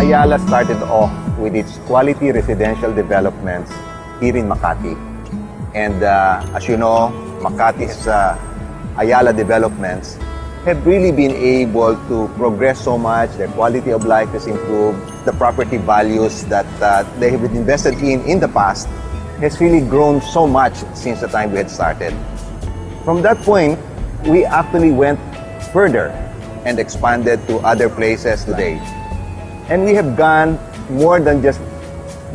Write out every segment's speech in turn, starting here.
Ayala started off with its quality residential developments here in Makati. And as you know, Makati's Ayala developments have really been able to progress so much. Their quality of life has improved. The property values that they have been invested in the past has really grown so much since the time we had started. From that point, we actually went further and expanded to other places today. And we have gone more than just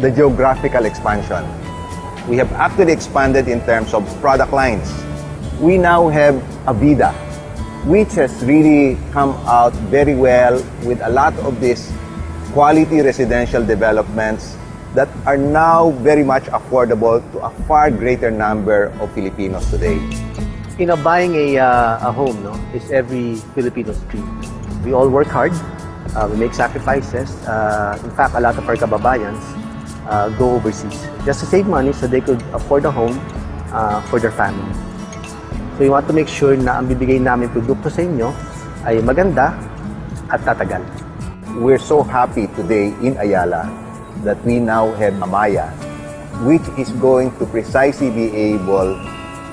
the geographical expansion. We have actually expanded in terms of product lines. We now have Avida, which has really come out very well with a lot of these quality residential developments that are now very much affordable to a far greater number of Filipinos today. Buying a home, is every Filipino's dream. We all work hard, we make sacrifices. In fact, a lot of our kababayans go overseas just to save money so they could afford a home for their family. So we want to make sure na ang bibigay namin produkto sa inyo ay maganda at tatagal. We're so happy today in Ayala that we now have Amaia, which is going to precisely be able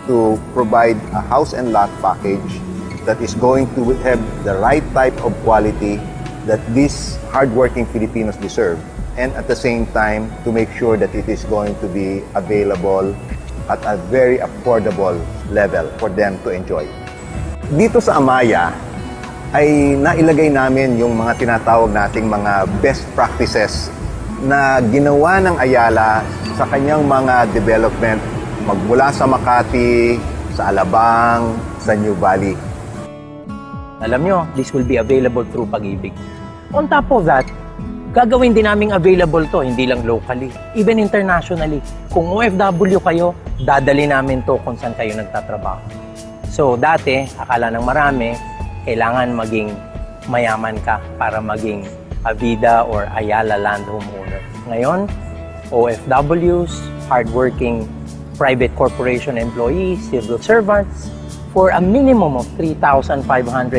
to provide a house and lot package that is going to have the right type of quality that these hardworking Filipinos deserve, and at the same time to make sure that it is going to be available at a very affordable level for them to enjoy. Dito sa Amaia ay nailagay namin yung mga tinatawag nating mga best practices na ginawa ng Ayala sa kanyang mga development magmula sa Makati, sa Alabang, sa New Valley. Alam nyo, this will be available through Pag-ibig. On top of that, gagawin din naming available to, hindi lang locally, even internationally. Kung OFW kayo, dadali namin to kung saan kayo nagtatrabaho. So dati, akala ng marami, kailangan maging mayaman ka para maging Avida or Ayala land homeowner. Ngayon, OFWs, hardworking private corporation employees, civil servants, for a minimum of 3,500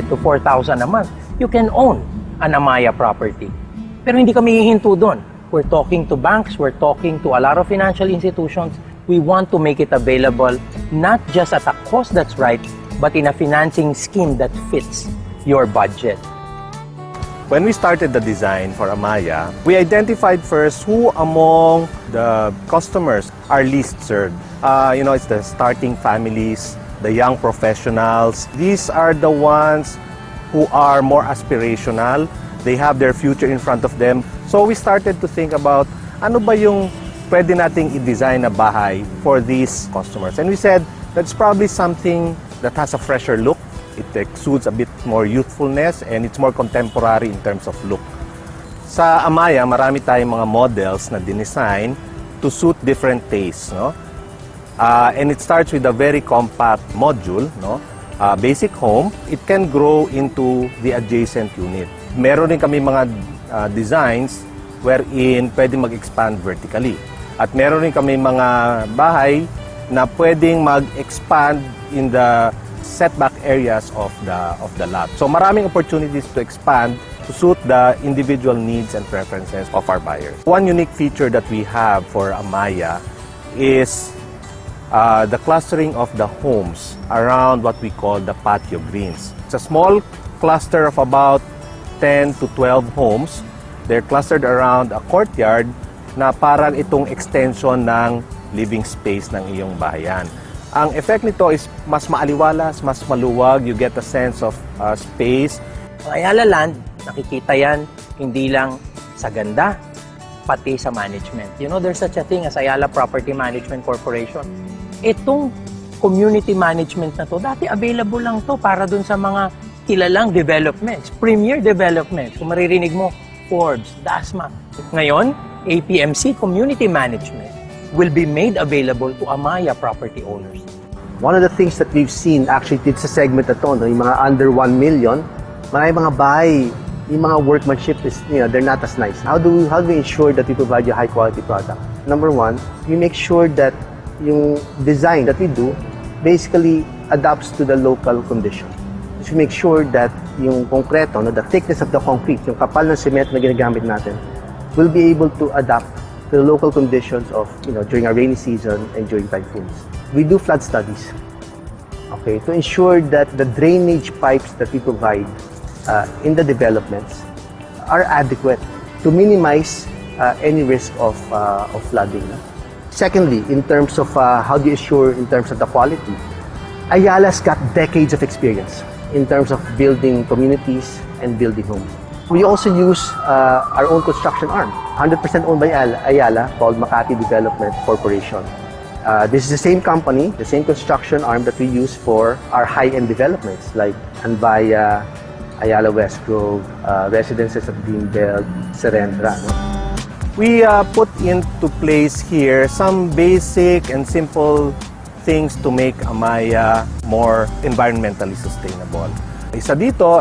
to 4,000 a month, you can own an Amaia property. Pero hindi kami hihinto doon. We're talking to banks, we're talking to a lot of financial institutions. We want to make it available not just at a cost that's right, but in a financing scheme that fits your budget. When we started the design for Amaia, we identified first who among the customers are least served. It's the starting families, the young professionals. These are the ones who are more aspirational. They have their future in front of them. So we started to think about ano ba yung pwede nating i-design na bahay for these customers. And we said that's probably something that has a fresher look. It exudes a bit more youthfulness and it's more contemporary in terms of look. Sa Amaia, marami tayong mga models na dinesign to suit different tastes, no? And it starts with a very compact module, no? Basic home. It can grow into the adjacent unit. Meron din kami mga designs wherein pwedeng mag-expand vertically. At meron din kami mga bahay na pwedeng mag-expand in the setback areas of the lot. So maraming opportunities to expand to suit the individual needs and preferences of our buyers. One unique feature that we have for Amaia is the clustering of the homes around what we call the patio greens. It's a small cluster of about 10 to 12 homes. They're clustered around a courtyard na parang itong extension ng living space ng iyong bahayan. Ang effect nito is mas maaliwalas, mas maluwag, you get a sense of space. Ang Ayala land, nakikita yan hindi lang sa ganda, pati sa management. You know, there's such a thing as Ayala Property Management Corporation. Itong community management na to, dati available lang to para dun sa mga kilalang developments, premier developments. Kung maririnig mo, Forbes, DASMA. Ngayon, APMC Community Management will be made available to Amaia property owners. One of the things that we've seen actually dito sa segment na to, yung mga under 1 million, marami mga bahay, yung mga workmanship is, they're not as nice. How do we ensure that we provide you high quality product? Number one, we make sure that yung design that we do basically adapts to the local condition. to make sure that yung konkreto, no, the thickness of the concrete, yung kapal ng cement na ginagamit natin, will be able to adapt to the local conditions of, during our rainy season and during typhoons. We do flood studies, okay, to ensure that the drainage pipes that we provide in the developments are adequate to minimize any risk of flooding. No? Secondly, in terms of how do you assure in terms of the quality, Ayala's got decades of experience in terms of building communities and building homes. We also use our own construction arm, 100% owned by Ayala, called Makati Development Corporation. This is the same company, the same construction arm that we use for our high-end developments like Anbaya, Ayala West Grove, Residences of Greenbelt, Serendra. No? We put into place here some basic and simple things to make Amaia more environmentally sustainable. Isa dito,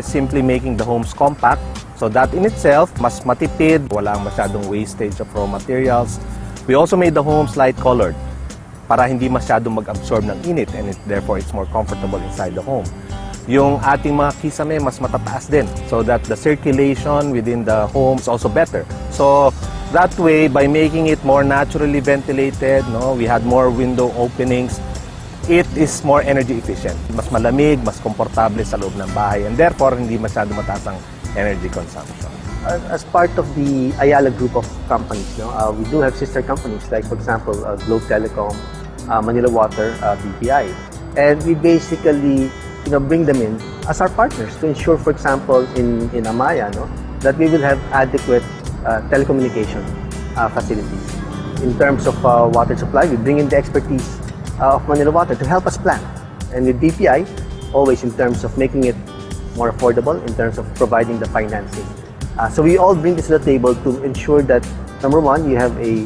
simply making the homes compact. So that in itself, mas matipid, walang masyadong wastage of raw materials. We also made the homes light colored para hindi masyadong mag-absorb ng init and therefore it's more comfortable inside the home. Yung ating mga kisame mas matataas din so that the circulation within the home is also better. So that way, by making it more naturally ventilated, we had more window openings, it is more energy efficient. Mas malamig, mas komportable sa loob ng bahay and therefore hindi masyado mataas ang energy consumption. As part of the Ayala group of companies, we do have sister companies like, for example, Globe Telecom, Manila Water, BPI. And we basically bring them in as our partners to ensure, for example, in Amaia, that we will have adequate telecommunication facilities. In terms of water supply, we bring in the expertise of Manila Water to help us plan. And with BPI, always in terms of making it more affordable, in terms of providing the financing. So we all bring this to the table to ensure that, number one, you have a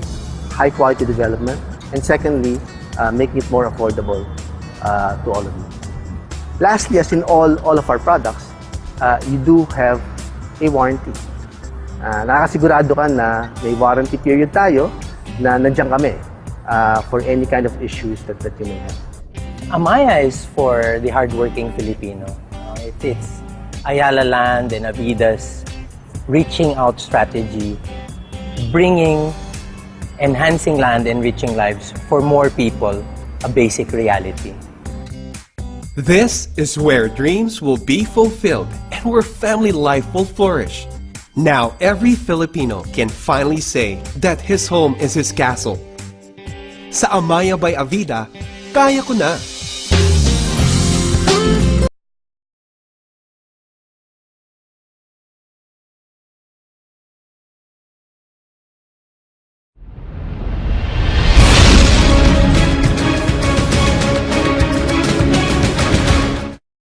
high-quality development, and secondly, making it more affordable to all of you. Lastly, as in all of our products, you do have a warranty. Nakakasigurado ka na may warranty period tayo na nandiyan kami for any kind of issues that you may have. Amaia is for the hardworking Filipino. It's Ayala Land and Avida's reaching out strategy, enhancing land and enriching lives for more people, a basic reality. This is where dreams will be fulfilled and where family life will flourish. Now every Filipino can finally say that his home is his castle. Sa Amaia by Avida, kaya ko na.